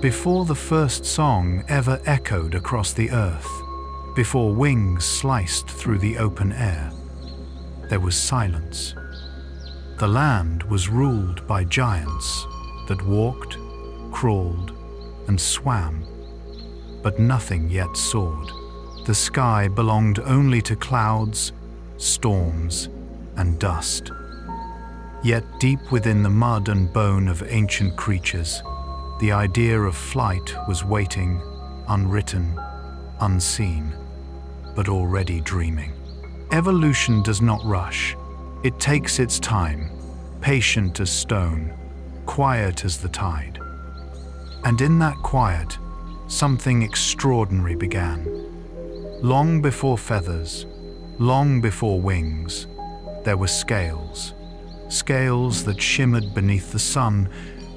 Before the first song ever echoed across the earth, before wings sliced through the open air, there was silence. The land was ruled by giants that walked, crawled, and swam, but nothing yet soared. The sky belonged only to clouds, storms, and dust. Yet deep within the mud and bone of ancient creatures, the idea of flight was waiting, unwritten, unseen, but already dreaming. Evolution does not rush. It takes its time, patient as stone, quiet as the tide. And in that quiet, something extraordinary began. Long before feathers, long before wings, there were scales. Scales that shimmered beneath the sun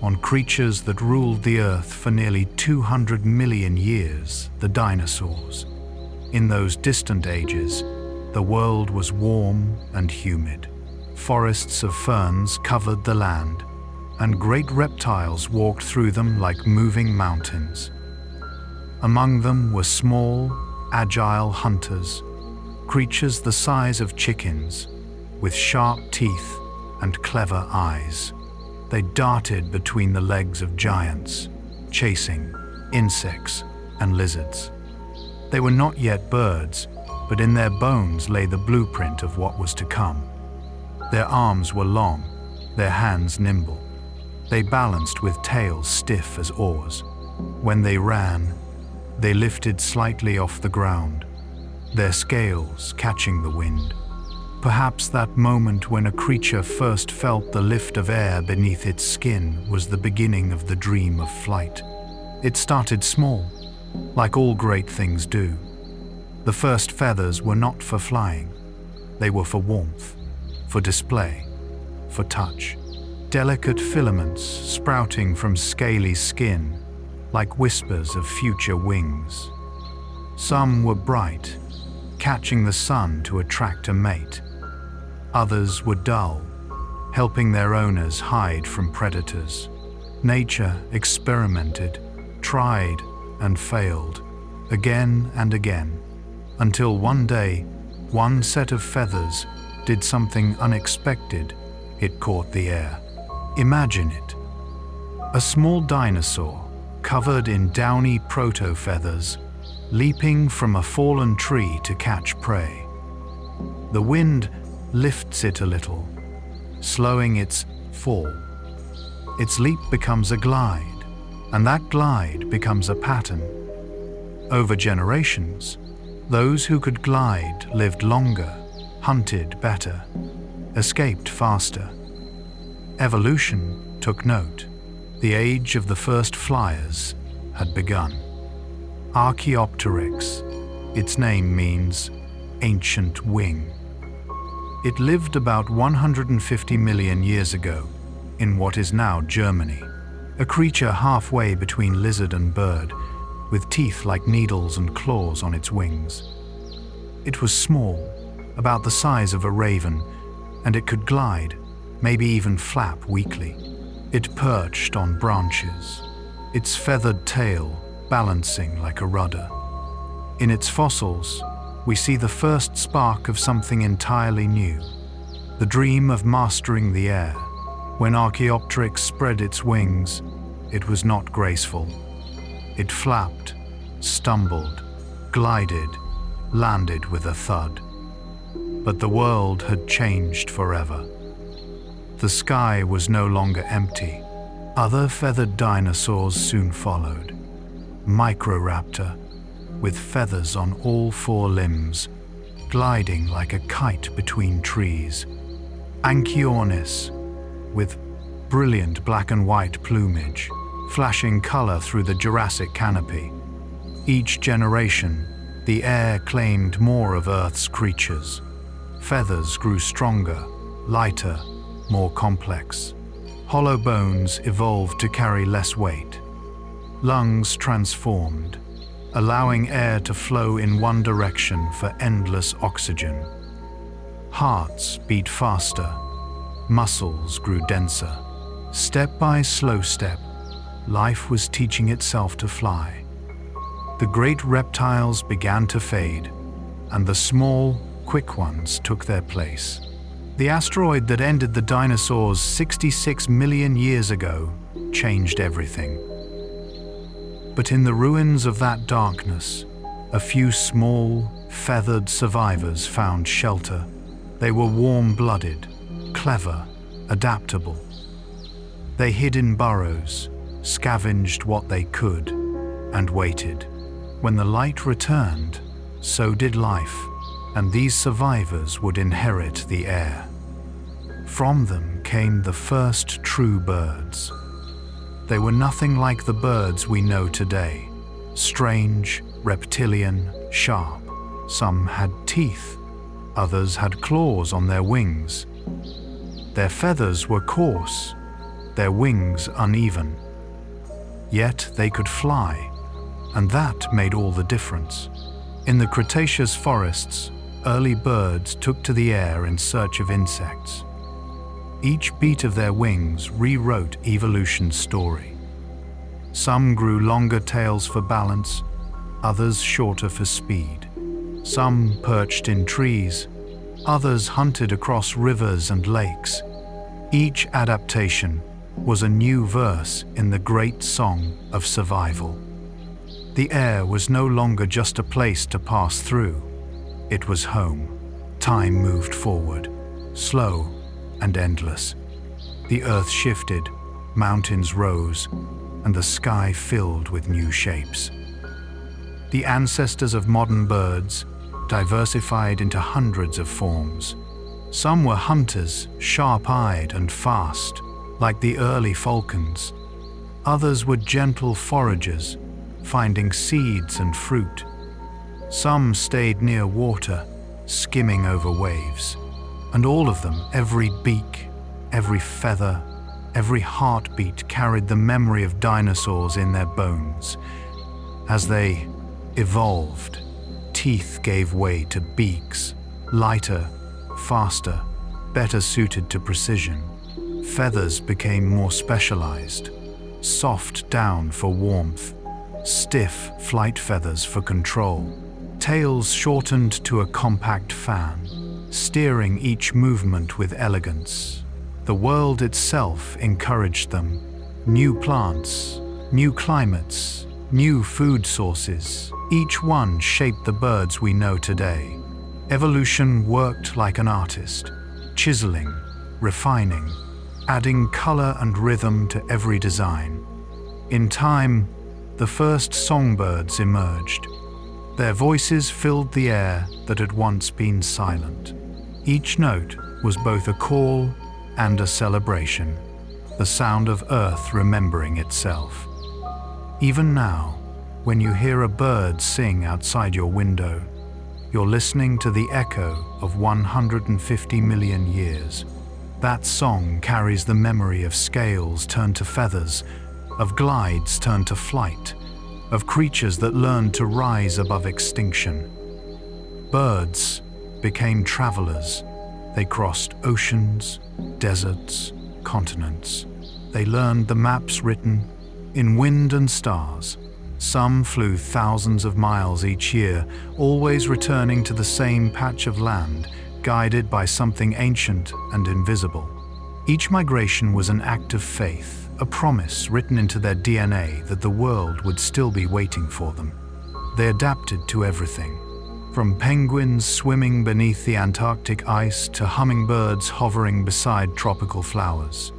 on creatures that ruled the earth for nearly 200 million years, the dinosaurs. In those distant ages, the world was warm and humid. Forests of ferns covered the land, and great reptiles walked through them like moving mountains. Among them were small, agile hunters, creatures the size of chickens, with sharp teeth and clever eyes. They darted between the legs of giants, chasing insects and lizards. They were not yet birds, but in their bones lay the blueprint of what was to come. Their arms were long, their hands nimble. They balanced with tails stiff as oars. When they ran, they lifted slightly off the ground, their scales catching the wind. Perhaps that moment when a creature first felt the lift of air beneath its skin was the beginning of the dream of flight. It started small, like all great things do. The first feathers were not for flying. They were for warmth, for display, for touch. Delicate filaments sprouting from scaly skin, like whispers of future wings. Some were bright, catching the sun to attract a mate. Others were dull, helping their owners hide from predators. Nature experimented, tried, and failed, again and again, until one day, one set of feathers did something unexpected. It caught the air. Imagine it. A small dinosaur, covered in downy proto-feathers, leaping from a fallen tree to catch prey. The wind lifts it a little, slowing its fall. Its leap becomes a glide, and that glide becomes a pattern. Over generations, those who could glide lived longer, hunted better, escaped faster. Evolution took note. The age of the first flyers had begun. Archaeopteryx, its name means ancient wing. It lived about 150 million years ago in what is now Germany, a creature halfway between lizard and bird, with teeth like needles and claws on its wings. It was small, about the size of a raven, and it could glide, maybe even flap weakly. It perched on branches, its feathered tail balancing like a rudder. In its fossils, we see the first spark of something entirely new, the dream of mastering the air. When Archaeopteryx spread its wings, it was not graceful. It flapped, stumbled, glided, landed with a thud. But the world had changed forever. The sky was no longer empty. Other feathered dinosaurs soon followed. Microraptor, with feathers on all four limbs, gliding like a kite between trees. Anchiornis, with brilliant black and white plumage, flashing color through the Jurassic canopy. Each generation, the air claimed more of Earth's creatures. Feathers grew stronger, lighter, more complex. Hollow bones evolved to carry less weight. Lungs transformed, allowing air to flow in one direction for endless oxygen. Hearts beat faster, muscles grew denser. Step by slow step, life was teaching itself to fly. The great reptiles began to fade, and the small, quick ones took their place. The asteroid that ended the dinosaurs 66 million years ago changed everything. But in the ruins of that darkness, a few small, feathered survivors found shelter. They were warm-blooded, clever, adaptable. They hid in burrows, scavenged what they could, and waited. When the light returned, so did life, and these survivors would inherit the air. From them came the first true birds. They were nothing like the birds we know today. Strange, reptilian, sharp. Some had teeth, others had claws on their wings. Their feathers were coarse, their wings uneven. Yet they could fly, and that made all the difference. In the Cretaceous forests, early birds took to the air in search of insects. Each beat of their wings rewrote evolution's story. Some grew longer tails for balance, others shorter for speed. Some perched in trees, others hunted across rivers and lakes. Each adaptation was a new verse in the great song of survival. The air was no longer just a place to pass through. It was home. Time moved forward, slow and endless. The earth shifted, mountains rose, and the sky filled with new shapes. The ancestors of modern birds diversified into hundreds of forms. Some were hunters, sharp-eyed and fast, like the early falcons. Others were gentle foragers, finding seeds and fruit. Some stayed near water, skimming over waves. And all of them, every beak, every feather, every heartbeat carried the memory of dinosaurs in their bones. As they evolved, teeth gave way to beaks, lighter, faster, better suited to precision. Feathers became more specialized, soft down for warmth, stiff flight feathers for control. Tails shortened to a compact fan, steering each movement with elegance. The world itself encouraged them. New plants, new climates, new food sources. Each one shaped the birds we know today. Evolution worked like an artist, chiseling, refining, adding color and rhythm to every design. In time, the first songbirds emerged. Their voices filled the air that had once been silent. Each note was both a call and a celebration, the sound of earth remembering itself. Even now, when you hear a bird sing outside your window, you're listening to the echo of 150 million years. That song carries the memory of scales turned to feathers, of glides turned to flight, of creatures that learned to rise above extinction. Birds became travelers. They crossed oceans, deserts, continents. They learned the maps written in wind and stars. Some flew thousands of miles each year, always returning to the same patch of land, guided by something ancient and invisible. Each migration was an act of faith, a promise written into their DNA that the world would still be waiting for them. They adapted to everything, from penguins swimming beneath the Antarctic ice to hummingbirds hovering beside tropical flowers.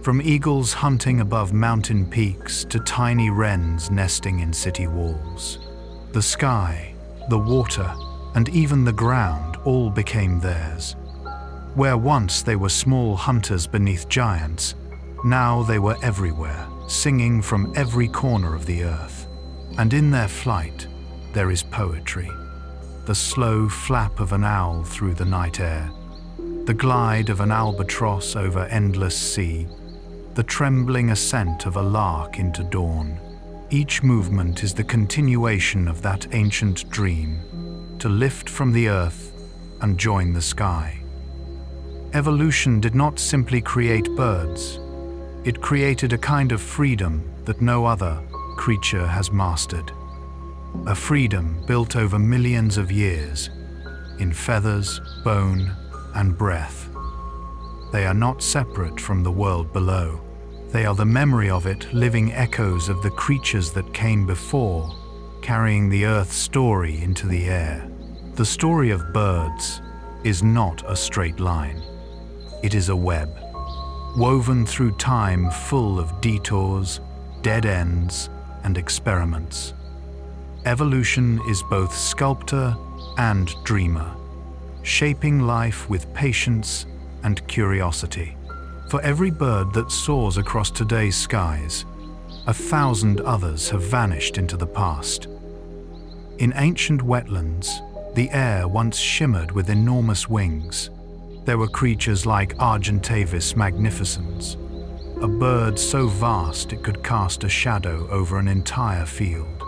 From eagles hunting above mountain peaks to tiny wrens nesting in city walls. The sky, the water, and even the ground all became theirs. Where once they were small hunters beneath giants, now they were everywhere, singing from every corner of the earth. And in their flight, there is poetry. The slow flap of an owl through the night air, the glide of an albatross over endless sea, the trembling ascent of a lark into dawn. Each movement is the continuation of that ancient dream, to lift from the earth and join the sky. Evolution did not simply create birds, It created a kind of freedom that no other creature has mastered. A freedom built over millions of years, in feathers, bone, and breath. They are not separate from the world below. They are the memory of it, living echoes of the creatures that came before, carrying the earth's story into the air. The story of birds is not a straight line. It is a web, woven through time, full of detours, dead ends, and experiments. Evolution is both sculptor and dreamer, shaping life with patience and curiosity. For every bird that soars across today's skies, 1,000 others have vanished into the past. In ancient wetlands, the air once shimmered with enormous wings. There were creatures like Argentavis magnificens, a bird so vast it could cast a shadow over an entire field.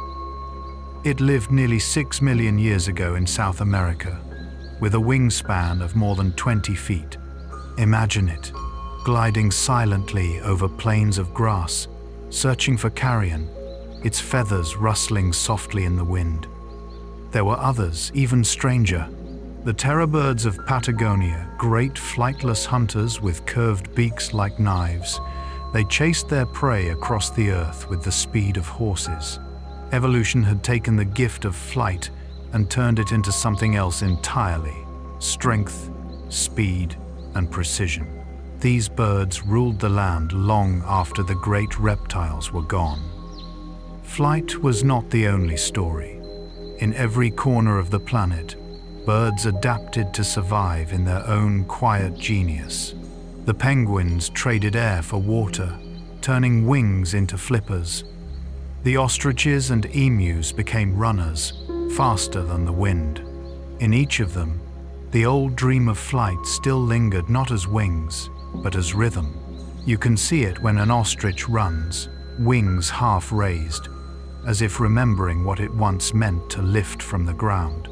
It lived nearly 6 million years ago in South America, with a wingspan of more than 20 feet. Imagine it, gliding silently over plains of grass, searching for carrion, its feathers rustling softly in the wind. There were others, even stranger. The terror birds of Patagonia, great flightless hunters with curved beaks like knives. They chased their prey across the earth with the speed of horses. Evolution had taken the gift of flight and turned it into something else entirely: strength, speed, and precision. These birds ruled the land long after the great reptiles were gone. Flight was not the only story. In every corner of the planet, birds adapted to survive in their own quiet genius. The penguins traded air for water, turning wings into flippers. The ostriches and emus became runners, faster than the wind. In each of them, the old dream of flight still lingered, not as wings, but as rhythm. You can see it when an ostrich runs, wings half raised, as if remembering what it once meant to lift from the ground.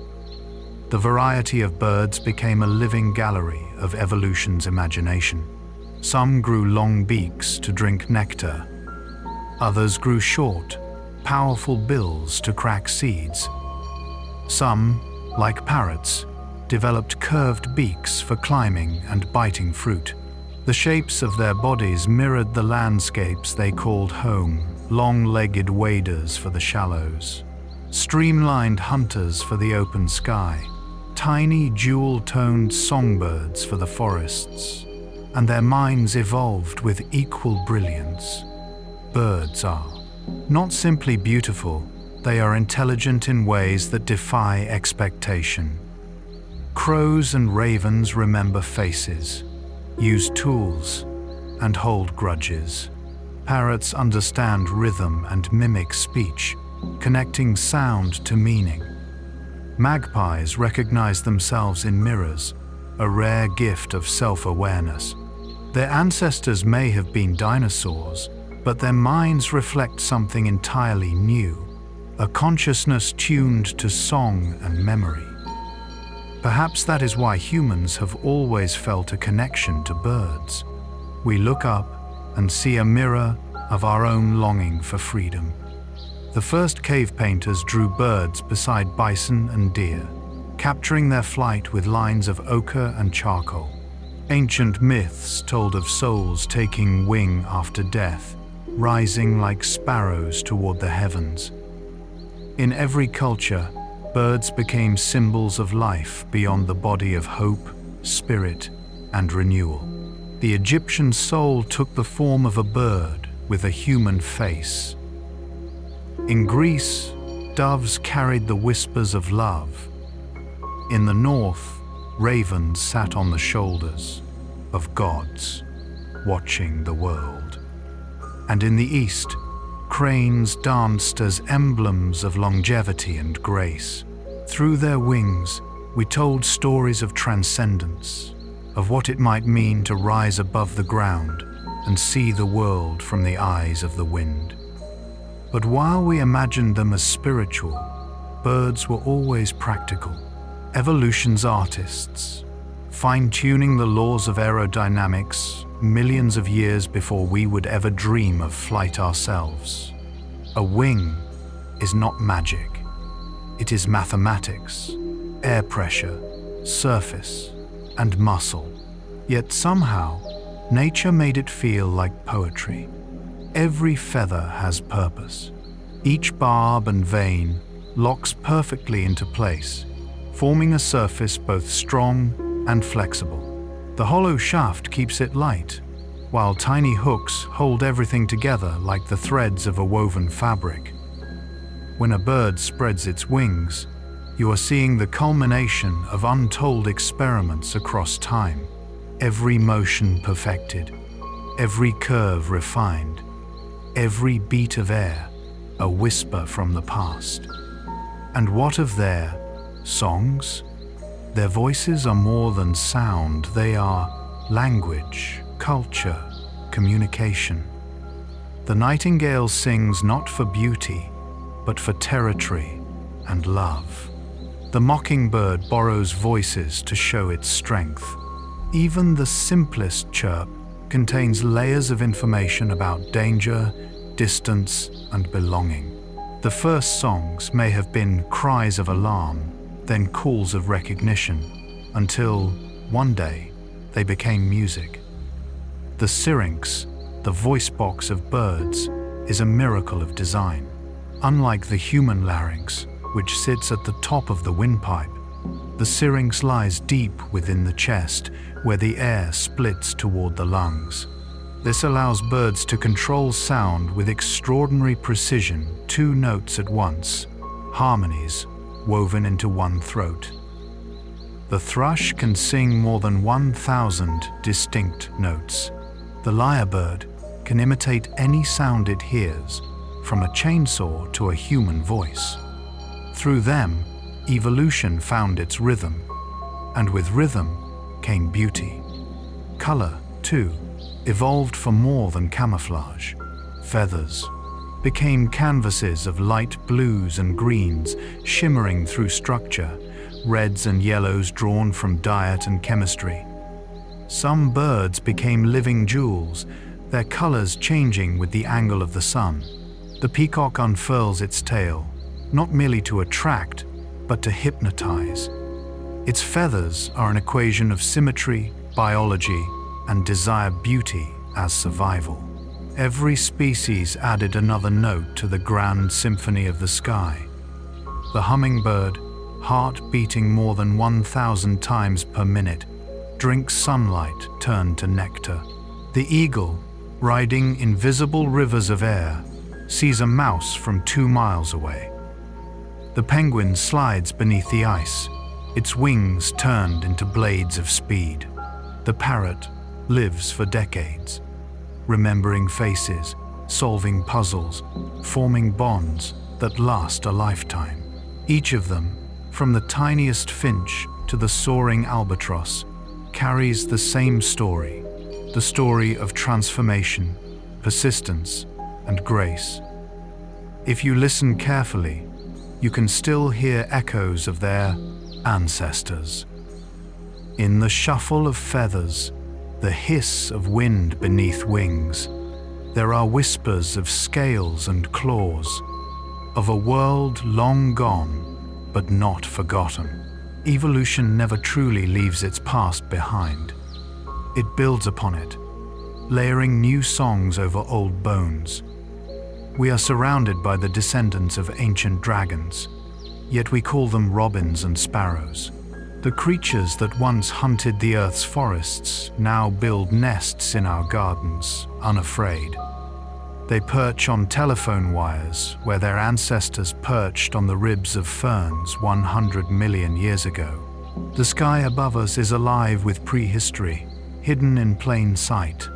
The variety of birds became a living gallery of evolution's imagination. Some grew long beaks to drink nectar. Others grew short, powerful bills to crack seeds. Some, like parrots, developed curved beaks for climbing and biting fruit. The shapes of their bodies mirrored the landscapes they called home: long-legged waders for the shallows, streamlined hunters for the open sky, tiny jewel-toned songbirds for the forests, and their minds evolved with equal brilliance. Birds are not simply beautiful, they are intelligent in ways that defy expectation. Crows and ravens remember faces, use tools, and hold grudges. Parrots understand rhythm and mimic speech, connecting sound to meaning. Magpies recognize themselves in mirrors, a rare gift of self-awareness. Their ancestors may have been dinosaurs, but their minds reflect something entirely new, a consciousness tuned to song and memory. Perhaps that is why humans have always felt a connection to birds. We look up and see a mirror of our own longing for freedom. The first cave painters drew birds beside bison and deer, capturing their flight with lines of ochre and charcoal. Ancient myths told of souls taking wing after death, rising like sparrows toward the heavens. In every culture, birds became symbols of life beyond the body, of hope, spirit, and renewal. The Egyptian soul took the form of a bird with a human face. In Greece, doves carried the whispers of love. In the north, ravens sat on the shoulders of gods, watching the world. And in the east, cranes danced as emblems of longevity and grace. Through their wings, we told stories of transcendence, of what it might mean to rise above the ground and see the world from the eyes of the wind. But while we imagined them as spiritual, birds were always practical, evolution's artists, fine-tuning the laws of aerodynamics millions of years before we would ever dream of flight ourselves. A wing is not magic. It is mathematics, air pressure, surface, and muscle. Yet somehow, nature made it feel like poetry. Every feather has purpose. Each barb and vein locks perfectly into place, forming a surface both strong and flexible. The hollow shaft keeps it light, while tiny hooks hold everything together like the threads of a woven fabric. When a bird spreads its wings, you are seeing the culmination of untold experiments across time. Every motion perfected, every curve refined, every beat of air a whisper from the past. And what of their songs? Their voices are more than sound, they are language, culture, communication. The nightingale sings not for beauty, but for territory and love. The mockingbird borrows voices to show its strength. Even the simplest chirp contains layers of information about danger, distance, and belonging. The first songs may have been cries of alarm, then calls of recognition, until, one day, they became music. The syrinx, the voice box of birds, is a miracle of design. Unlike the human larynx, which sits at the top of the windpipe, the syrinx lies deep within the chest, where the air splits toward the lungs. This allows birds to control sound with extraordinary precision, 2 notes at once, harmonies woven into one throat. The thrush can sing more than 1,000 distinct notes. The lyrebird can imitate any sound it hears, from a chainsaw to a human voice. Through them, evolution found its rhythm, and with rhythm came beauty. Color, too, evolved for more than camouflage. Feathers became canvases of light blues and greens shimmering through structure, reds and yellows drawn from diet and chemistry. Some birds became living jewels, their colors changing with the angle of the sun. The peacock unfurls its tail, not merely to attract, but to hypnotize. Its feathers are an equation of symmetry, biology, and desire beauty as survival. Every species added another note to the grand symphony of the sky. The hummingbird, heart beating more than 1,000 times per minute, drinks sunlight turned to nectar. The eagle, riding invisible rivers of air, sees a mouse from 2 miles away. The penguin slides beneath the ice, its wings turned into blades of speed. The parrot lives for decades, remembering faces, solving puzzles, forming bonds that last a lifetime. Each of them, from the tiniest finch to the soaring albatross, carries the same story, the story of transformation, persistence, and grace. If you listen carefully, you can still hear echoes of their ancestors. In the shuffle of feathers, the hiss of wind beneath wings, there are whispers of scales and claws, of a world long gone, but not forgotten. Evolution never truly leaves its past behind. It builds upon it, layering new songs over old bones. We are surrounded by the descendants of ancient dragons, yet we call them robins and sparrows. The creatures that once hunted the earth's forests now build nests in our gardens, unafraid. They perch on telephone wires where their ancestors perched on the ribs of ferns 100 million years ago. The sky above us is alive with prehistory, hidden in plain sight.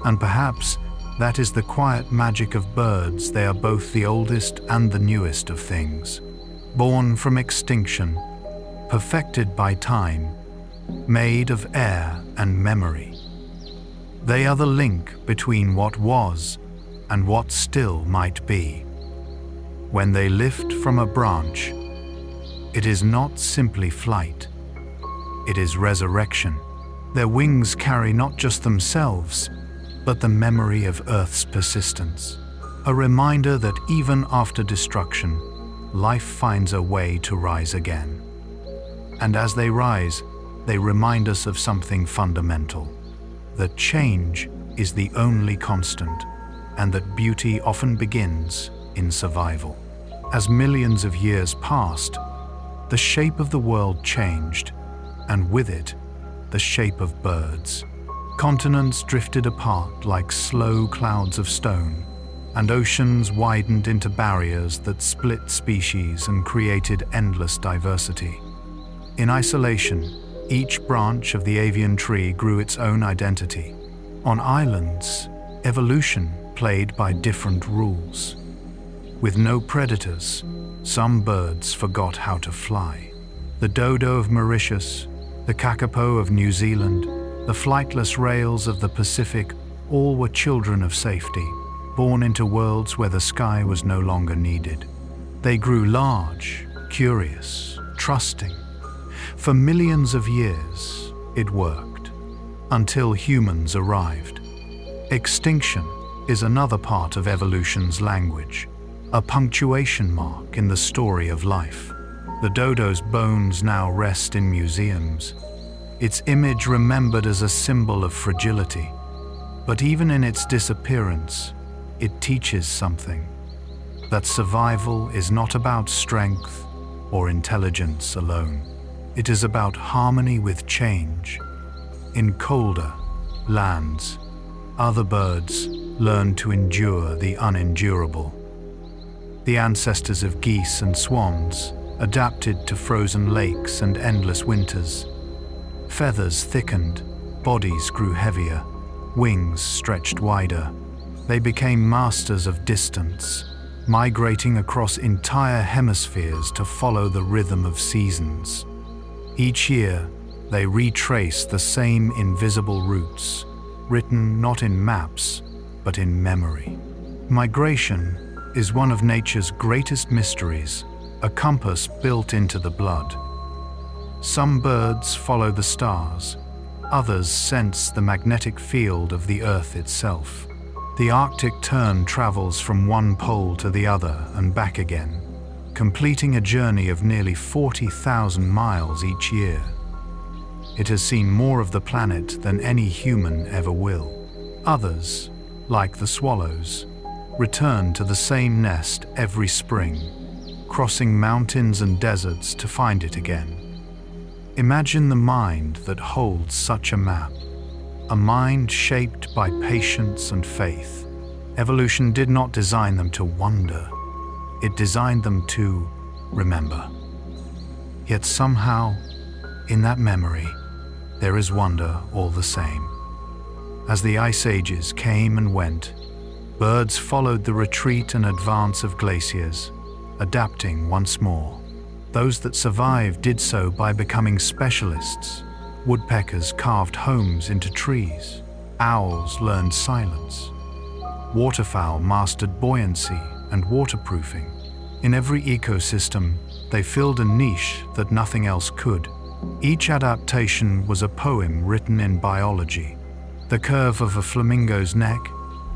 And perhaps that is the quiet magic of birds. They are both the oldest and the newest of things. Born from extinction, perfected by time, made of air and memory. They are the link between what was and what still might be. When they lift from a branch, it is not simply flight. It is resurrection. Their wings carry not just themselves, but the memory of Earth's persistence. A reminder that even after destruction, life finds a way to rise again. And as they rise, they remind us of something fundamental: that change is the only constant, and that beauty often begins in survival. As millions of years passed, the shape of the world changed, and with it, the shape of birds. Continents drifted apart like slow clouds of stone, and oceans widened into barriers that split species and created endless diversity. In isolation, each branch of the avian tree grew its own identity. On islands, evolution played by different rules. With no predators, some birds forgot how to fly. The dodo of Mauritius, the kakapo of New Zealand, the flightless rails of the Pacific, all were children of safety, born into worlds where the sky was no longer needed. They grew large, curious, trusting. For millions of years, it worked, until humans arrived. Extinction is another part of evolution's language, a punctuation mark in the story of life. The dodo's bones now rest in museums, its image remembered as a symbol of fragility. But even in its disappearance, it teaches something: that survival is not about strength or intelligence alone. It is about harmony with change. In colder lands, other birds learn to endure the unendurable. The ancestors of geese and swans adapted to frozen lakes and endless winters. Feathers thickened, bodies grew heavier, wings stretched wider. They became masters of distance, migrating across entire hemispheres to follow the rhythm of seasons. Each year, they retrace the same invisible routes, written not in maps, but in memory. Migration is one of nature's greatest mysteries, a compass built into the blood. Some birds follow the stars, others sense the magnetic field of the Earth itself. The Arctic tern travels from one pole to the other and back again, completing a journey of nearly 40,000 miles each year. It has seen more of the planet than any human ever will. Others, like the swallows, return to the same nest every spring, crossing mountains and deserts to find it again. Imagine the mind that holds such a map, a mind shaped by patience and faith. Evolution did not design them to wander, it designed them to remember. Yet somehow, in that memory, there is wonder all the same. As the ice ages came and went, birds followed the retreat and advance of glaciers, adapting once more. Those that survived did so by becoming specialists. Woodpeckers carved homes into trees. Owls learned silence. Waterfowl mastered buoyancy and waterproofing. In every ecosystem, they filled a niche that nothing else could. Each adaptation was a poem written in biology. The curve of a flamingo's neck,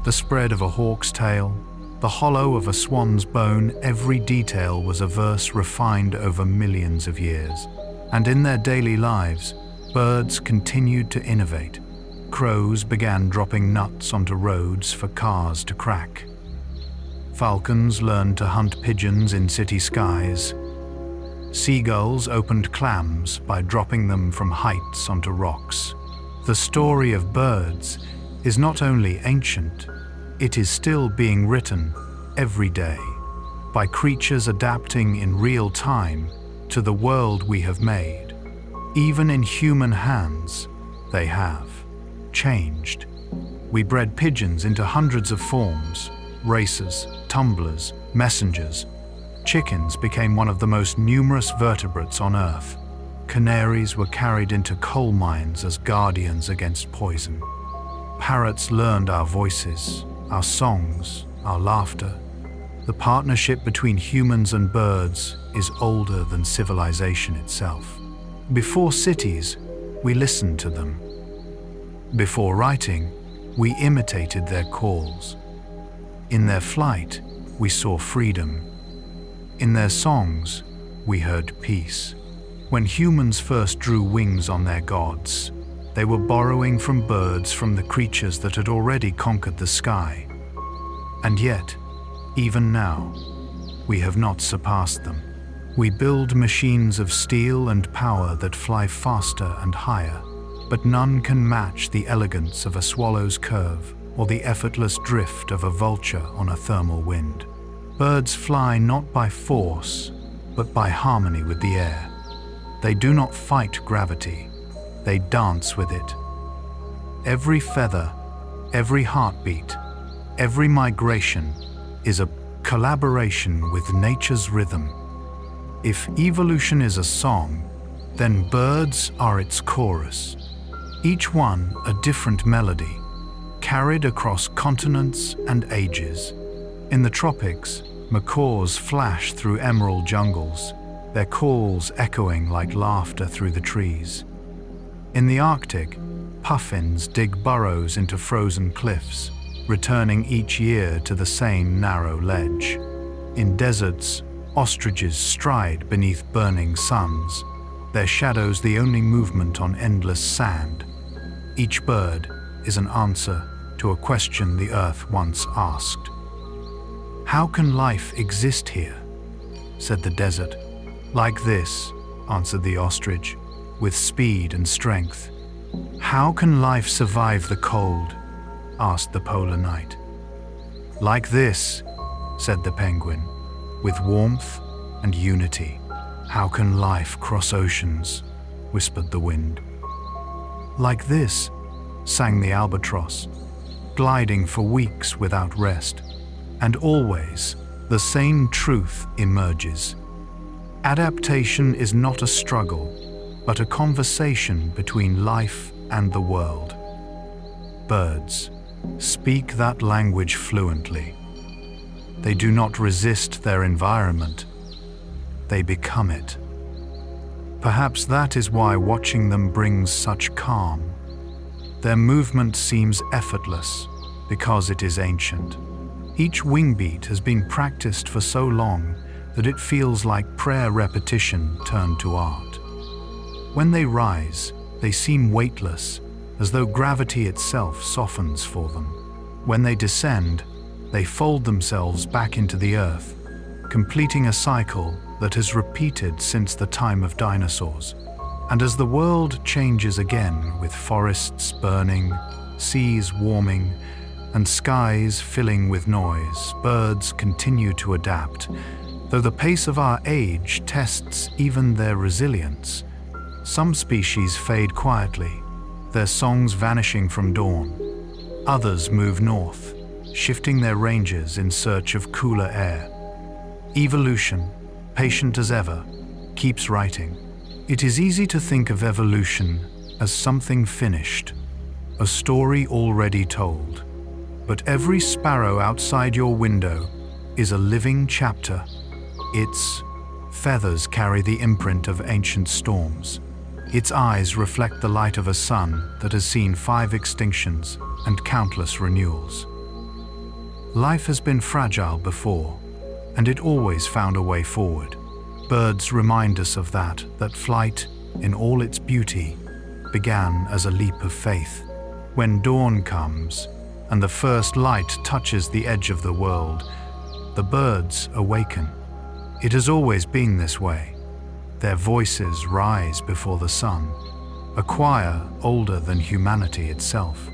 the spread of a hawk's tail, the hollow of a swan's bone, every detail was a verse refined over millions of years. And in their daily lives, birds continued to innovate. Crows began dropping nuts onto roads for cars to crack. Falcons learned to hunt pigeons in city skies. Seagulls opened clams by dropping them from heights onto rocks. The story of birds is not only ancient, it is still being written every day by creatures adapting in real time to the world we have made. Even in human hands, they have changed. We bred pigeons into hundreds of forms: racers, tumblers, messengers. Chickens became one of the most numerous vertebrates on Earth. Canaries were carried into coal mines as guardians against poison. Parrots learned our voices, our songs, our laughter. The partnership between humans and birds is older than civilization itself. Before cities, we listened to them. Before writing, we imitated their calls. In their flight, we saw freedom. In their songs, we heard peace. When humans first drew wings on their gods, they were borrowing from birds, from the creatures that had already conquered the sky. And yet, even now, we have not surpassed them. We build machines of steel and power that fly faster and higher, but none can match the elegance of a swallow's curve or the effortless drift of a vulture on a thermal wind. Birds fly not by force, but by harmony with the air. They do not fight gravity, they dance with it. Every feather, every heartbeat, every migration is a collaboration with nature's rhythm. If evolution is a song, then birds are its chorus. Each one a different melody, carried across continents and ages. In the tropics, macaws flash through emerald jungles, their calls echoing like laughter through the trees. In the Arctic, puffins dig burrows into frozen cliffs, returning each year to the same narrow ledge. In deserts, ostriches stride beneath burning suns, their shadows the only movement on endless sand. Each bird is an answer to a question the earth once asked. "How can life exist here?" said the desert. "Like this," answered the ostrich, "with speed and strength." "How can life survive the cold?" asked the polar night. "Like this," said the penguin, "with warmth and unity." "How can life cross oceans?" whispered the wind. "Like this," sang the albatross, gliding for weeks without rest. And always, the same truth emerges. Adaptation is not a struggle, but a conversation between life and the world. Birds speak that language fluently. They do not resist their environment, they become it. Perhaps that is why watching them brings such calm. Their movement seems effortless because it is ancient. Each wingbeat has been practiced for so long that it feels like prayer repetition turned to art. When they rise, they seem weightless, as though gravity itself softens for them. When they descend, they fold themselves back into the earth, completing a cycle that has repeated since the time of dinosaurs. And as the world changes again, with forests burning, seas warming, and skies filling with noise, birds continue to adapt. Though the pace of our age tests even their resilience, some species fade quietly, their songs vanishing from dawn. Others move north, shifting their ranges in search of cooler air. Evolution, patient as ever, keeps writing. It is easy to think of evolution as something finished, a story already told. But every sparrow outside your window is a living chapter. Its feathers carry the imprint of ancient storms. Its eyes reflect the light of a sun that has seen 5 extinctions and countless renewals. Life has been fragile before, and it always found a way forward. Birds remind us of that flight, in all its beauty, began as a leap of faith. When dawn comes, and the first light touches the edge of the world, the birds awaken. It has always been this way. Their voices rise before the sun, a choir older than humanity itself.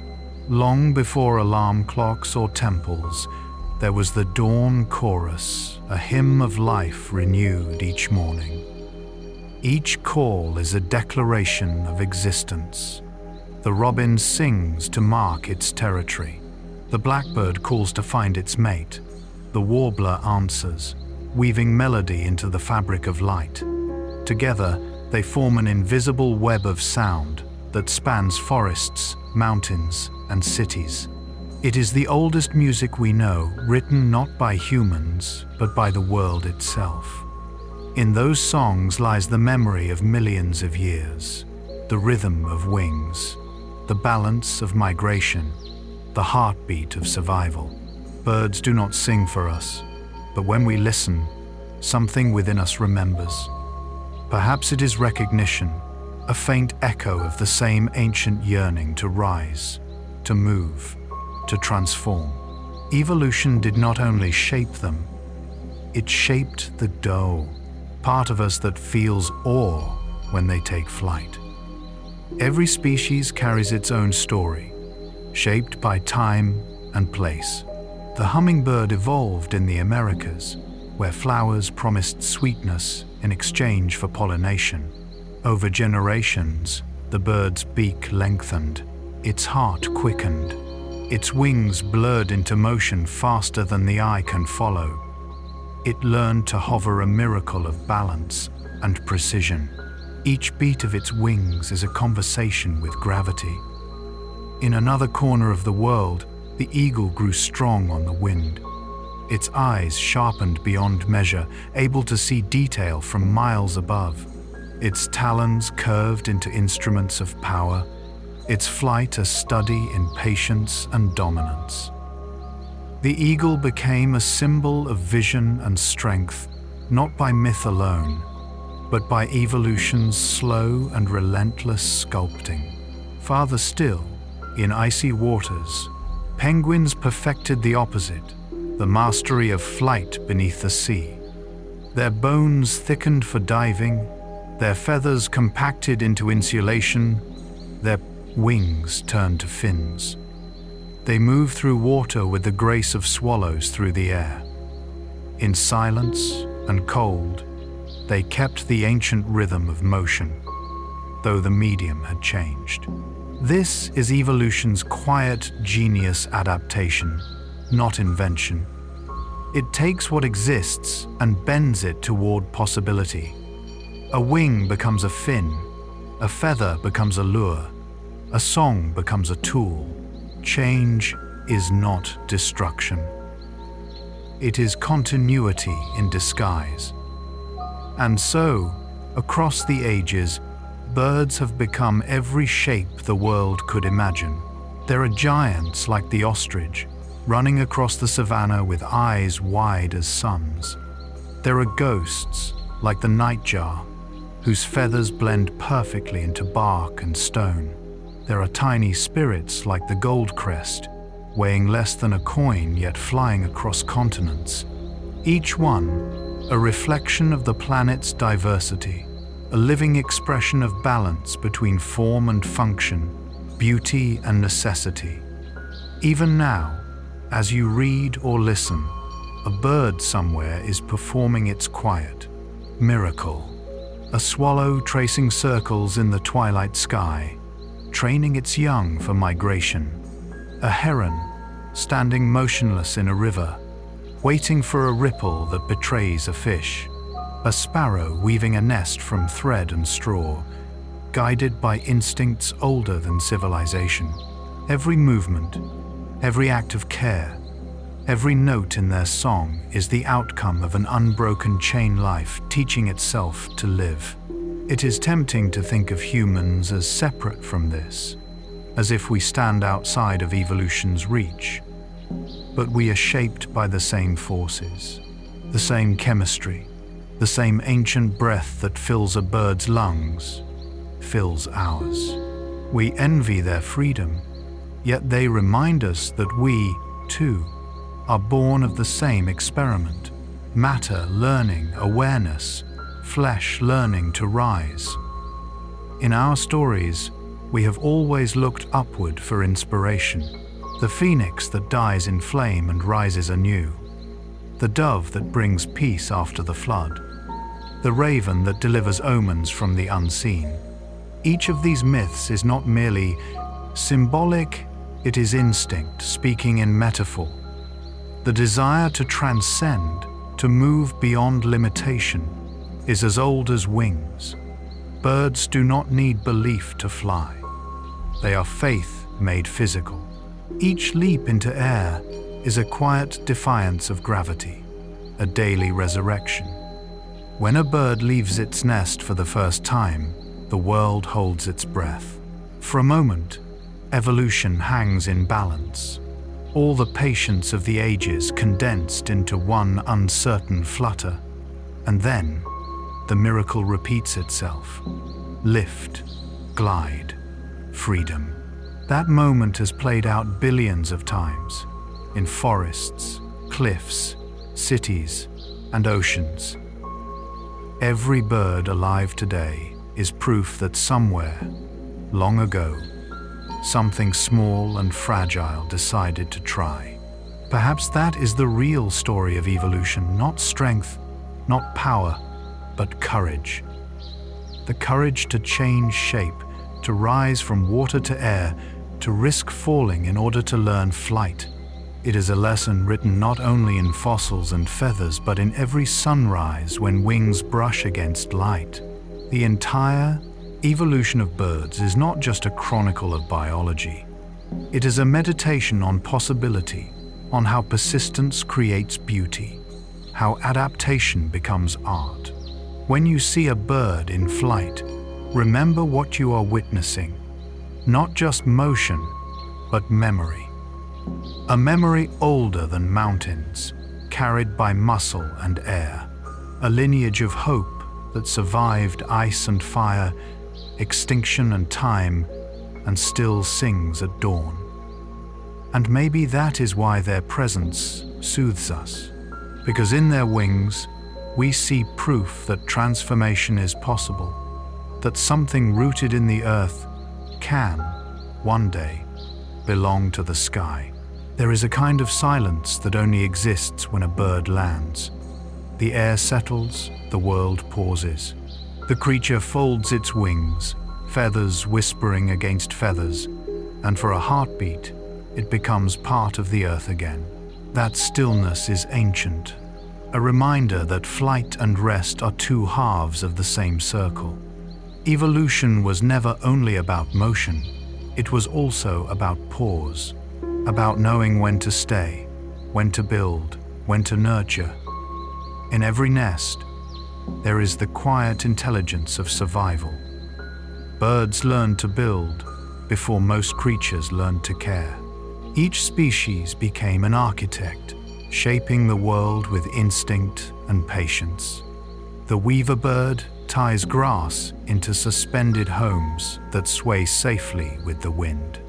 Long before alarm clocks or temples, there was the dawn chorus, a hymn of life renewed each morning. Each call is a declaration of existence. The robin sings to mark its territory. The blackbird calls to find its mate. The warbler answers, weaving melody into the fabric of light. Together, they form an invisible web of sound that spans forests, mountains, and cities. It is the oldest music we know, written not by humans, but by the world itself. In those songs lies the memory of millions of years, the rhythm of wings, the balance of migration, the heartbeat of survival. Birds do not sing for us, but when we listen, something within us remembers. Perhaps it is recognition, a faint echo of the same ancient yearning to rise, to move, to transform. Evolution did not only shape them, it shaped the doe, part of us that feels awe when they take flight. Every species carries its own story, shaped by time and place. The hummingbird evolved in the Americas, where flowers promised sweetness in exchange for pollination. Over generations, the bird's beak lengthened, its heart quickened, its wings blurred into motion faster than the eye can follow. It learned to hover, a miracle of balance and precision. Each beat of its wings is a conversation with gravity. In another corner of the world, the eagle grew strong on the wind. Its eyes sharpened beyond measure, able to see detail from miles above. Its talons curved into instruments of power, its flight a study in patience and dominance. The eagle became a symbol of vision and strength, not by myth alone, but by evolution's slow and relentless sculpting. Farther still, in icy waters, penguins perfected the opposite, the mastery of flight beneath the sea. Their bones thickened for diving, their feathers compacted into insulation, their wings turned to fins. They moved through water with the grace of swallows through the air. In silence and cold, they kept the ancient rhythm of motion, though the medium had changed. This is evolution's quiet genius adaptation, not invention. It takes what exists and bends it toward possibility. A wing becomes a fin, a feather becomes a lure, a song becomes a tool. Change is not destruction. It is continuity in disguise. And so, across the ages, birds have become every shape the world could imagine. There are giants like the ostrich, running across the savannah with eyes wide as suns. There are ghosts like the nightjar, whose feathers blend perfectly into bark and stone. There are tiny spirits like the goldcrest, weighing less than a coin yet flying across continents. Each one a reflection of the planet's diversity, a living expression of balance between form and function, beauty and necessity. Even now, as you read or listen, a bird somewhere is performing its quiet miracle. A swallow tracing circles in the twilight sky, training its young for migration. A heron standing motionless in a river, waiting for a ripple that betrays a fish. A sparrow weaving a nest from thread and straw, guided by instincts older than civilization. Every movement, every act of care, every note in their song is the outcome of an unbroken chain life teaching itself to live. It is tempting to think of humans as separate from this, as if we stand outside of evolution's reach. But we are shaped by the same forces, the same chemistry, the same ancient breath that fills a bird's lungs, fills ours. We envy their freedom, yet they remind us that we, too, are born of the same experiment. Matter learning awareness, flesh learning to rise. In our stories, we have always looked upward for inspiration. The phoenix that dies in flame and rises anew. The dove that brings peace after the flood. The raven that delivers omens from the unseen. Each of these myths is not merely symbolic, it is instinct speaking in metaphor. The desire to transcend, to move beyond limitation, is as old as wings. Birds do not need belief to fly. They are faith made physical. Each leap into air is a quiet defiance of gravity, a daily resurrection. When a bird leaves its nest for the first time, the world holds its breath. For a moment, evolution hangs in balance. All the patience of the ages condensed into one uncertain flutter. And then, the miracle repeats itself. Lift, glide, freedom. That moment has played out billions of times, in forests, cliffs, cities, and oceans. Every bird alive today is proof that somewhere, long ago, something small and fragile decided to try. Perhaps that is the real story of evolution, not strength, not power, but courage. The courage to change shape, to rise from water to air, to risk falling in order to learn flight. It is a lesson written not only in fossils and feathers, but in every sunrise when wings brush against light. The entire evolution of birds is not just a chronicle of biology. It is a meditation on possibility, on how persistence creates beauty, how adaptation becomes art. When you see a bird in flight, remember what you are witnessing. Not just motion, but memory. A memory older than mountains, carried by muscle and air. A lineage of hope that survived ice and fire, extinction and time, and still sings at dawn. And maybe that is why their presence soothes us, because in their wings, we see proof that transformation is possible, that something rooted in the earth can, one day, belong to the sky. There is a kind of silence that only exists when a bird lands. The air settles, the world pauses. The creature folds its wings, feathers whispering against feathers, and for a heartbeat, it becomes part of the earth again. That stillness is ancient, a reminder that flight and rest are two halves of the same circle. Evolution was never only about motion, it was also about pause, about knowing when to stay, when to build, when to nurture. In every nest, there is the quiet intelligence of survival. Birds learn to build before most creatures learn to care. Each species became an architect, shaping the world with instinct and patience. The weaver bird ties grass into suspended homes that sway safely with the wind.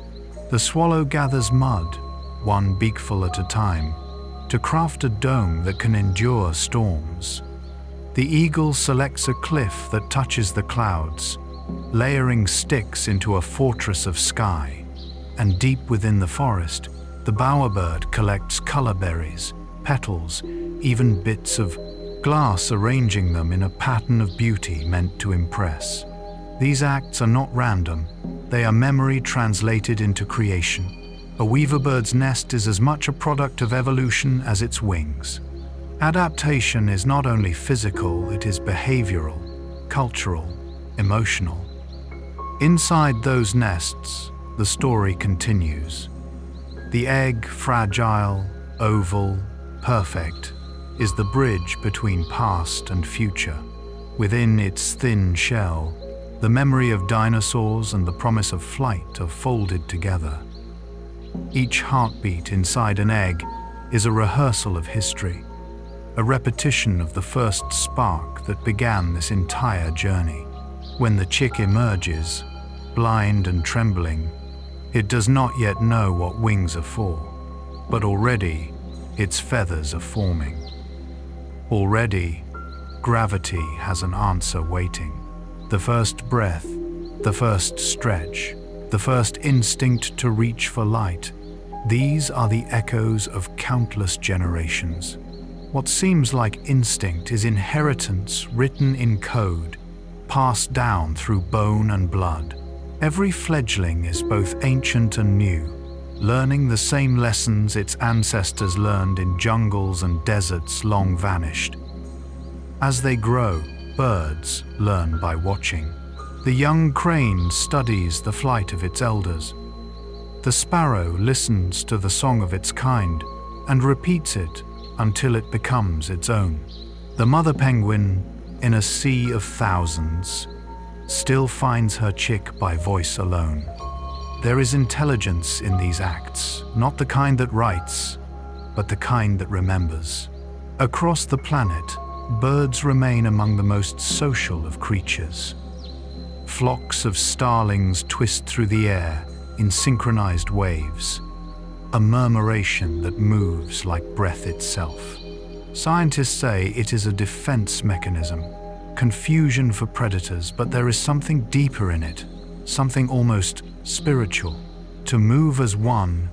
The swallow gathers mud, one beakful at a time, to craft a dome that can endure storms. The eagle selects a cliff that touches the clouds, layering sticks into a fortress of sky. And deep within the forest, the bowerbird collects color berries, petals, even bits of glass, arranging them in a pattern of beauty meant to impress. These acts are not random, they are memory translated into creation. A weaver bird's nest is as much a product of evolution as its wings. Adaptation is not only physical, it is behavioral, cultural, emotional. Inside those nests, the story continues. The egg, fragile, oval, perfect, is the bridge between past and future. Within its thin shell, the memory of dinosaurs and the promise of flight are folded together. Each heartbeat inside an egg is a rehearsal of history, a repetition of the first spark that began this entire journey. When the chick emerges, blind and trembling, it does not yet know what wings are for, but already its feathers are forming. Already, gravity has an answer waiting. The first breath, the first stretch, the first instinct to reach for light. These are the echoes of countless generations. What seems like instinct is inheritance written in code, passed down through bone and blood. Every fledgling is both ancient and new, learning the same lessons its ancestors learned in jungles and deserts long vanished. As they grow, birds learn by watching. The young crane studies the flight of its elders. The sparrow listens to the song of its kind and repeats it until it becomes its own. The mother penguin in a sea of thousands, still finds her chick by voice alone. There is intelligence in these acts, not the kind that writes, but the kind that remembers. Across the planet, birds remain among the most social of creatures. Flocks of starlings twist through the air in synchronized waves, a murmuration that moves like breath itself. Scientists say it is a defense mechanism, confusion for predators, but there is something deeper in it, something almost spiritual. To move as one,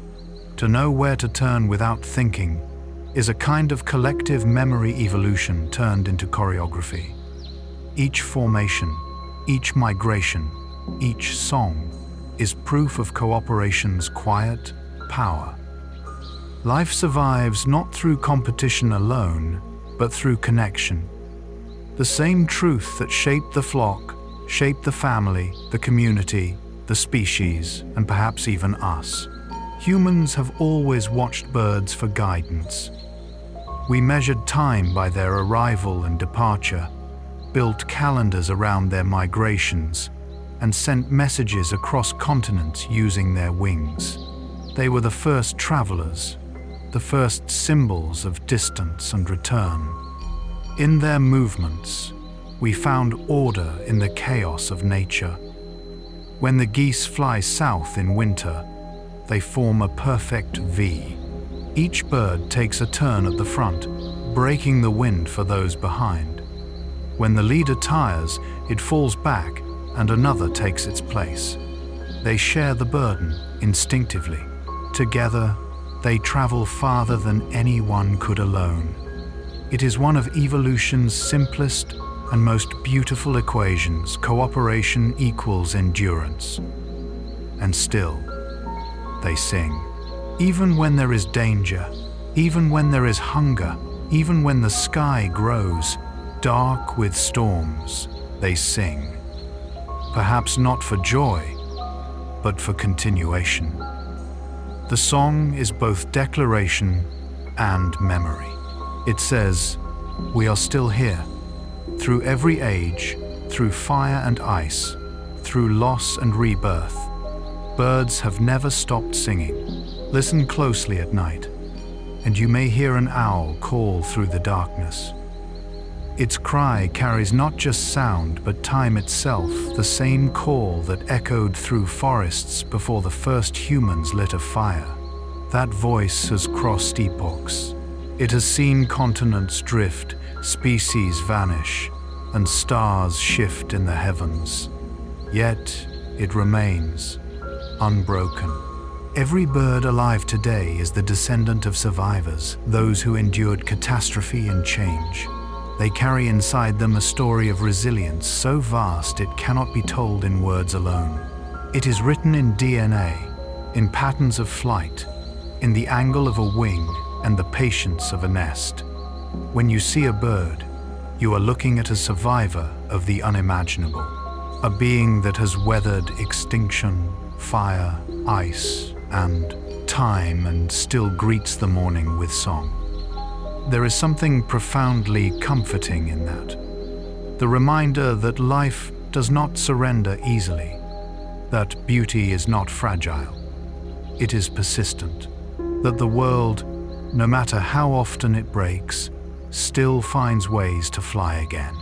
to know where to turn without thinking, is a kind of collective memory evolution turned into choreography. Each formation, each migration, each song is proof of cooperation's quiet power. Life survives not through competition alone, but through connection. The same truth that shaped the flock, shaped the family, the community, the species, and perhaps even us. Humans have always watched birds for guidance. We measured time by their arrival and departure, built calendars around their migrations, and sent messages across continents using their wings. They were the first travelers, the first symbols of distance and return. In their movements, we found order in the chaos of nature. When the geese fly south in winter, they form a perfect V. Each bird takes a turn at the front, breaking the wind for those behind. When the leader tires, it falls back and another takes its place. They share the burden instinctively. Together, they travel farther than anyone could alone. It is one of evolution's simplest and most beautiful equations. Cooperation equals endurance. And still, they sing. Even when there is danger, even when there is hunger, even when the sky grows dark with storms, they sing. Perhaps not for joy, but for continuation. The song is both declaration and memory. It says, "We are still here. Through every age, through fire and ice, through loss and rebirth, birds have never stopped singing." Listen closely at night, and you may hear an owl call through the darkness. Its cry carries not just sound, but time itself, the same call that echoed through forests before the first humans lit a fire. That voice has crossed epochs. It has seen continents drift, species vanish, and stars shift in the heavens. Yet it remains, unbroken. Every bird alive today is the descendant of survivors, those who endured catastrophe and change. They carry inside them a story of resilience so vast it cannot be told in words alone. It is written in DNA, in patterns of flight, in the angle of a wing and the patience of a nest. When you see a bird, you are looking at a survivor of the unimaginable, a being that has weathered extinction, fire, ice, and time, and still greets the morning with song. There is something profoundly comforting in that. The reminder that life does not surrender easily, that beauty is not fragile, it is persistent, that the world, no matter how often it breaks, still finds ways to fly again.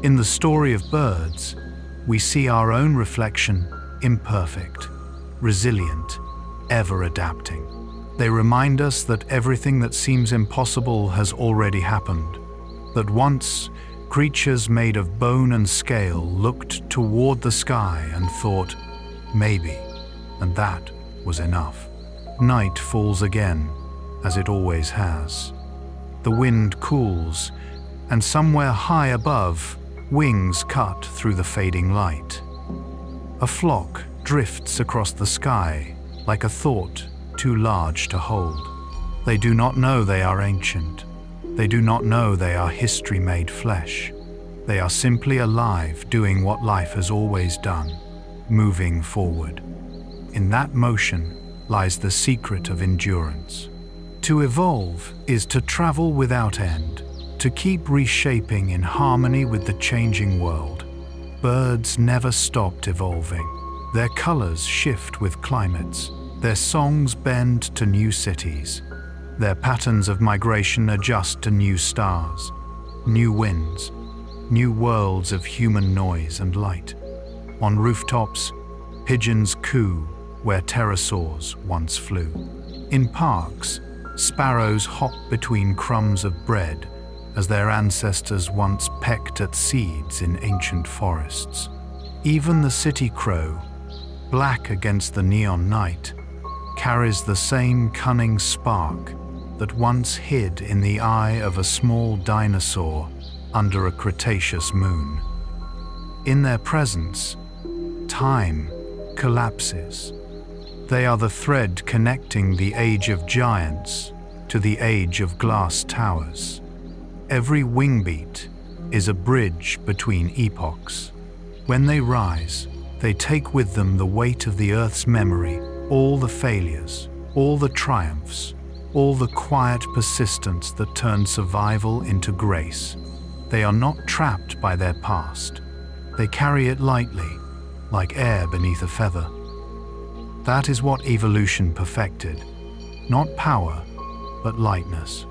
In the story of birds, we see our own reflection, imperfect, resilient, ever adapting. They remind us that everything that seems impossible has already happened, that once creatures made of bone and scale looked toward the sky and thought, maybe, and that was enough. Night falls again, as it always has. The wind cools, and somewhere high above, wings cut through the fading light. A flock drifts across the sky like a thought too large to hold. They do not know they are ancient. They do not know they are history made flesh. They are simply alive, doing what life has always done, moving forward. In that motion lies the secret of endurance. To evolve is to travel without end, to keep reshaping in harmony with the changing world. Birds never stopped evolving. Their colors shift with climates. Their songs bend to new cities. Their patterns of migration adjust to new stars, new winds, new worlds of human noise and light. On rooftops, pigeons coo where pterosaurs once flew. In parks, sparrows hop between crumbs of bread as their ancestors once pecked at seeds in ancient forests. Even the city crow, black against the neon night, carries the same cunning spark that once hid in the eye of a small dinosaur under a Cretaceous moon. In their presence, time collapses. They are the thread connecting the age of giants to the age of glass towers. Every wingbeat is a bridge between epochs. When they rise, they take with them the weight of the Earth's memory, all the failures, all the triumphs, all the quiet persistence that turned survival into grace. They are not trapped by their past. They carry it lightly, like air beneath a feather. That is what evolution perfected. Not power, but lightness.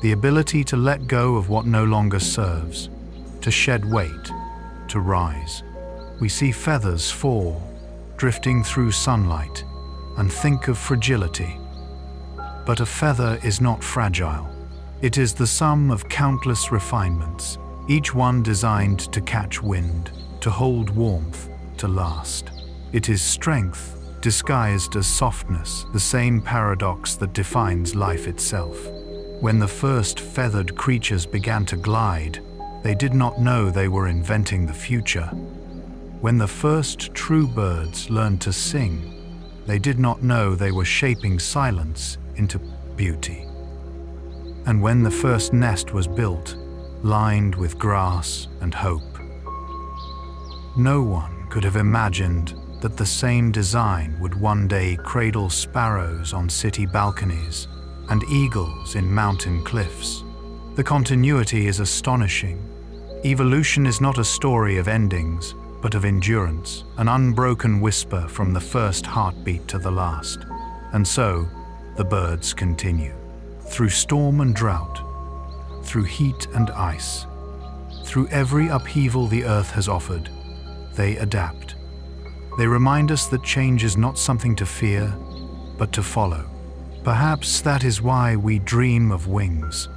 The ability to let go of what no longer serves, to shed weight, to rise. We see feathers fall, drifting through sunlight, and think of fragility. But a feather is not fragile. It is the sum of countless refinements, each one designed to catch wind, to hold warmth, to last. It is strength disguised as softness, the same paradox that defines life itself. When the first feathered creatures began to glide, they did not know they were inventing the future. When the first true birds learned to sing, they did not know they were shaping silence into beauty. And when the first nest was built, lined with grass and hope, no one could have imagined that the same design would one day cradle sparrows on city balconies and eagles in mountain cliffs. The continuity is astonishing. Evolution is not a story of endings, but of endurance, an unbroken whisper from the first heartbeat to the last. And so, the birds continue. Through storm and drought, through heat and ice, through every upheaval the earth has offered, they adapt. They remind us that change is not something to fear, but to follow. Perhaps that is why we dream of wings,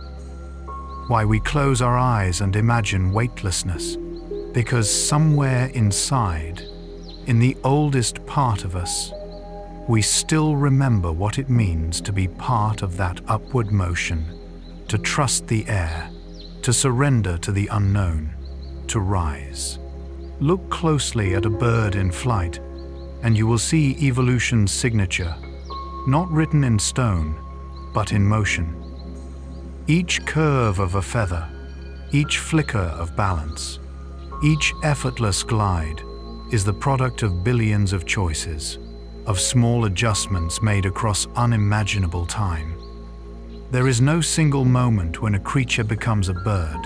why we close our eyes and imagine weightlessness, because somewhere inside, in the oldest part of us, we still remember what it means to be part of that upward motion, to trust the air, to surrender to the unknown, to rise. Look closely at a bird in flight, and you will see evolution's signature, not written in stone, but in motion. Each curve of a feather, each flicker of balance, each effortless glide is the product of billions of choices, of small adjustments made across unimaginable time. There is no single moment when a creature becomes a bird.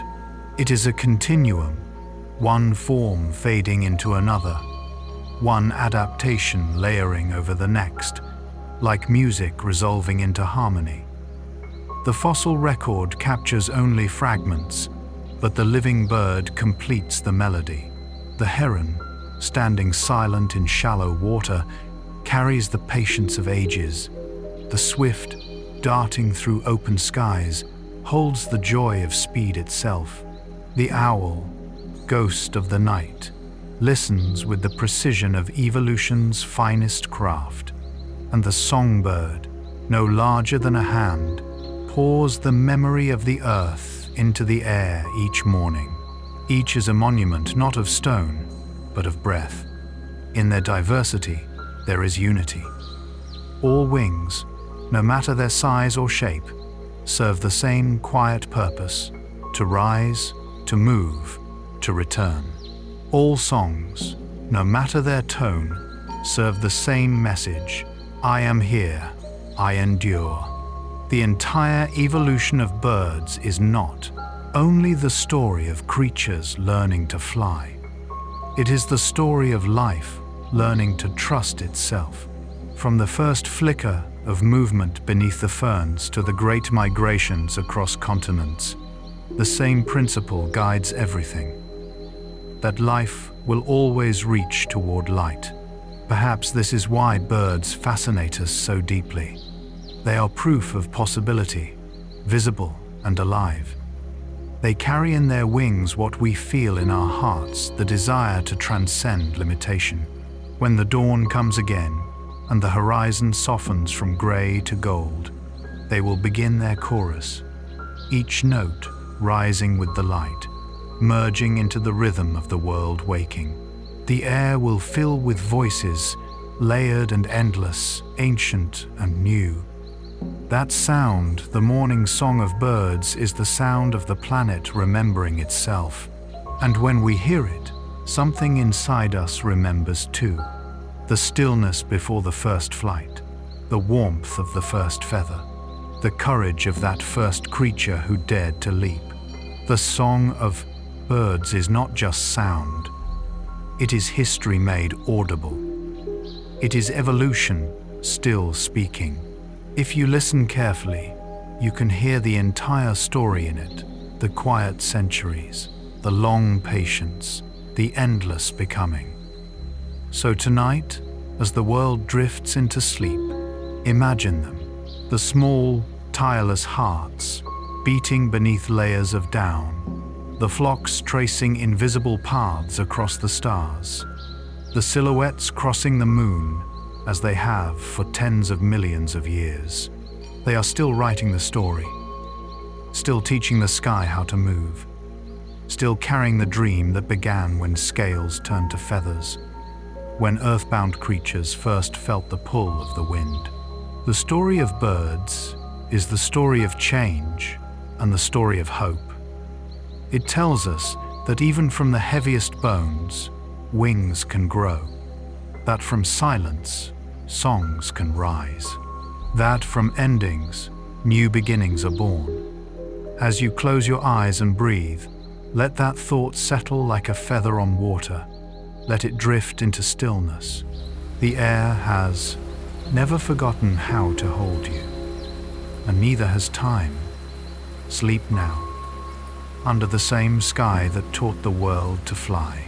It is a continuum, one form fading into another, one adaptation layering over the next, like music resolving into harmony. The fossil record captures only fragments, but the living bird completes the melody. The heron, standing silent in shallow water, carries the patience of ages. The swift, darting through open skies, holds the joy of speed itself. The owl, ghost of the night, listens with the precision of evolution's finest craft. And the songbird, no larger than a hand, pours the memory of the earth into the air each morning. Each is a monument not of stone, but of breath. In their diversity, there is unity. All wings, no matter their size or shape, serve the same quiet purpose: to rise, to move, to return. All songs, no matter their tone, serve the same message: I am here, I endure. The entire evolution of birds is not only the story of creatures learning to fly. It is the story of life learning to trust itself. From the first flicker of movement beneath the ferns to the great migrations across continents, the same principle guides everything. That life will always reach toward light. Perhaps this is why birds fascinate us so deeply. They are proof of possibility, visible and alive. They carry in their wings what we feel in our hearts, the desire to transcend limitation. When the dawn comes again and the horizon softens from gray to gold, they will begin their chorus, each note rising with the light, merging into the rhythm of the world waking. The air will fill with voices, layered and endless, ancient and new. That sound, the morning song of birds, is the sound of the planet remembering itself. And when we hear it, something inside us remembers too. The stillness before the first flight, the warmth of the first feather, the courage of that first creature who dared to leap. The song of birds is not just sound. It is history made audible. It is evolution still speaking. If you listen carefully, you can hear the entire story in it, the quiet centuries, the long patience, the endless becoming. So tonight, as the world drifts into sleep, imagine them, the small, tireless hearts beating beneath layers of down, the flocks tracing invisible paths across the stars, the silhouettes crossing the moon as they have for tens of millions of years. They are still writing the story, still teaching the sky how to move, still carrying the dream that began when scales turned to feathers, when earthbound creatures first felt the pull of the wind. The story of birds is the story of change and the story of hope. It tells us that even from the heaviest bones, wings can grow, that from silence, songs can rise, that from endings, new beginnings are born. As you close your eyes and breathe, let that thought settle like a feather on water. Let it drift into stillness. The air has never forgotten how to hold you, and neither has time. Sleep now, under the same sky that taught the world to fly.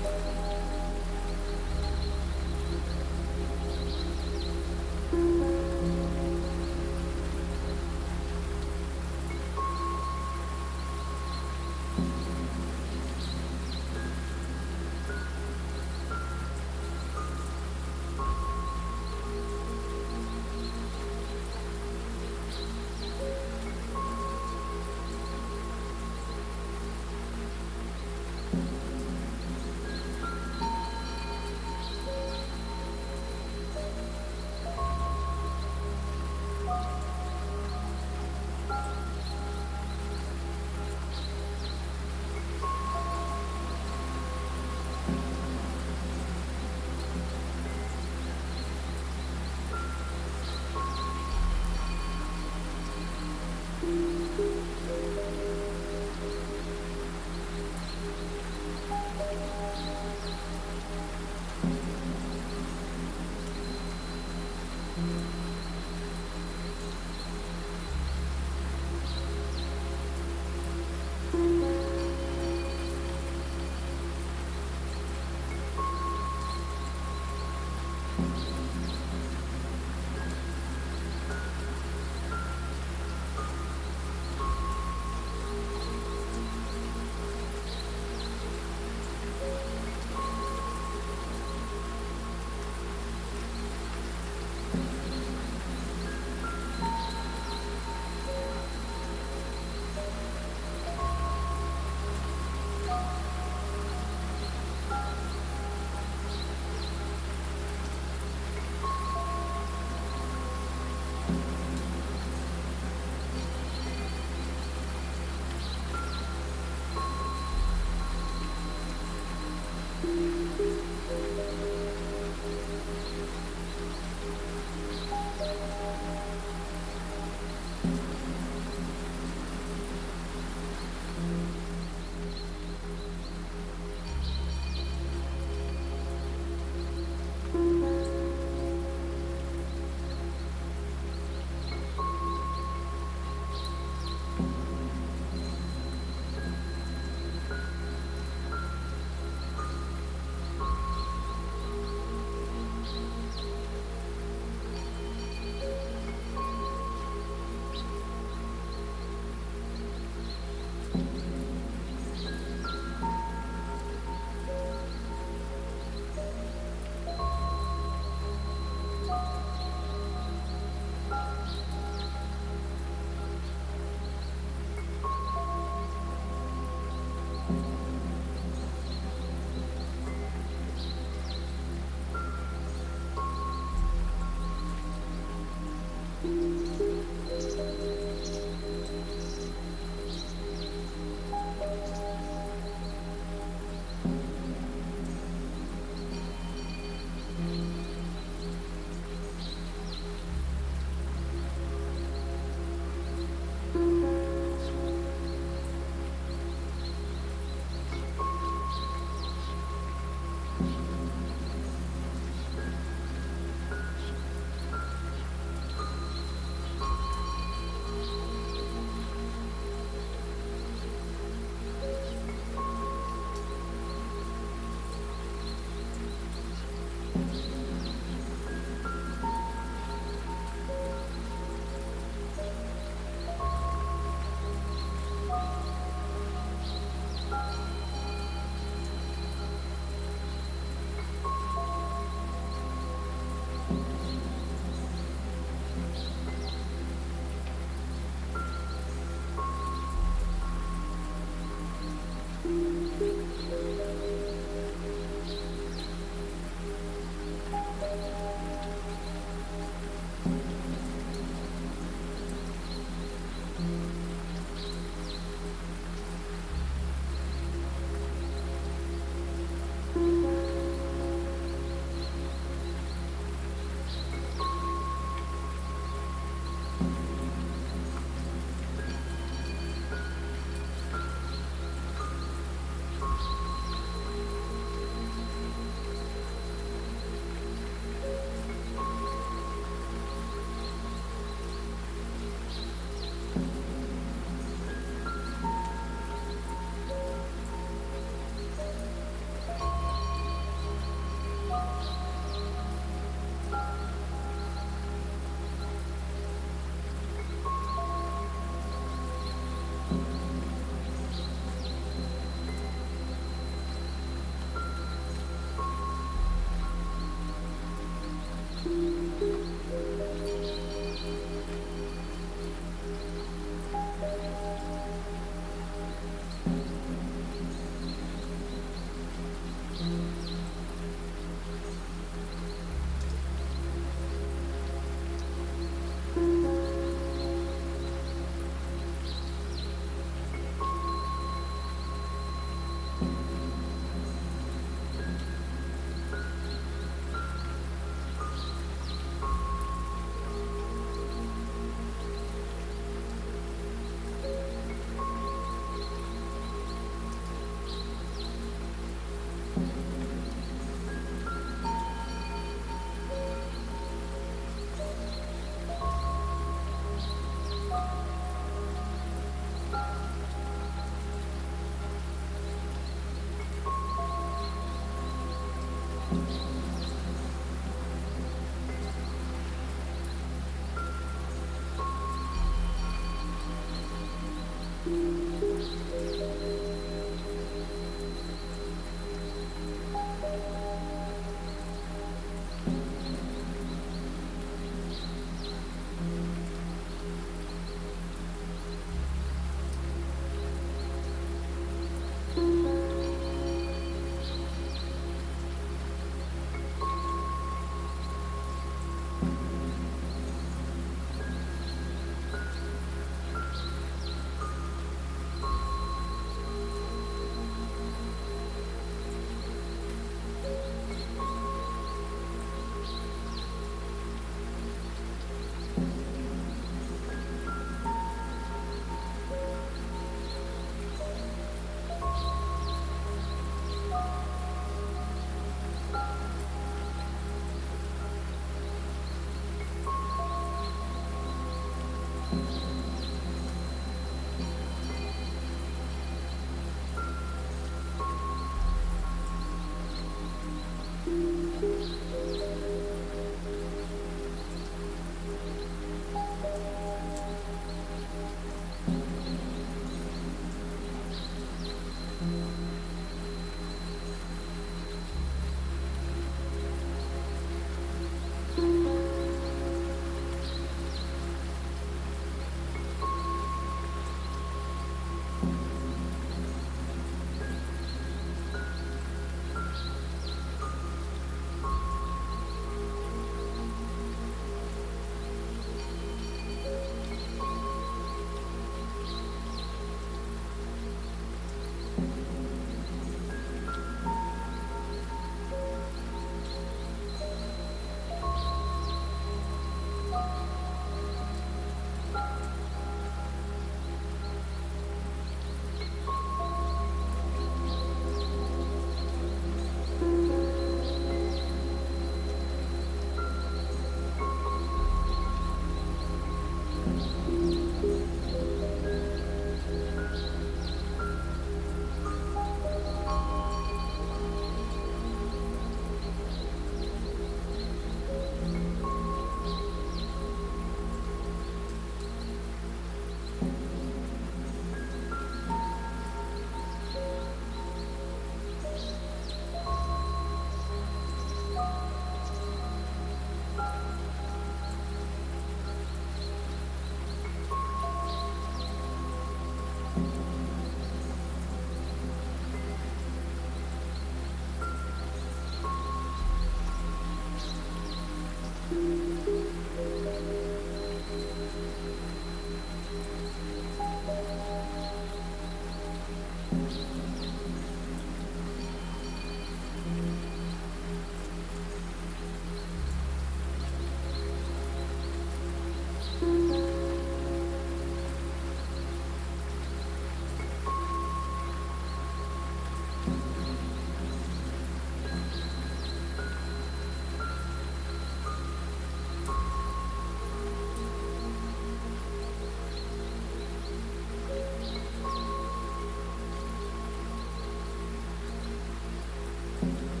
you.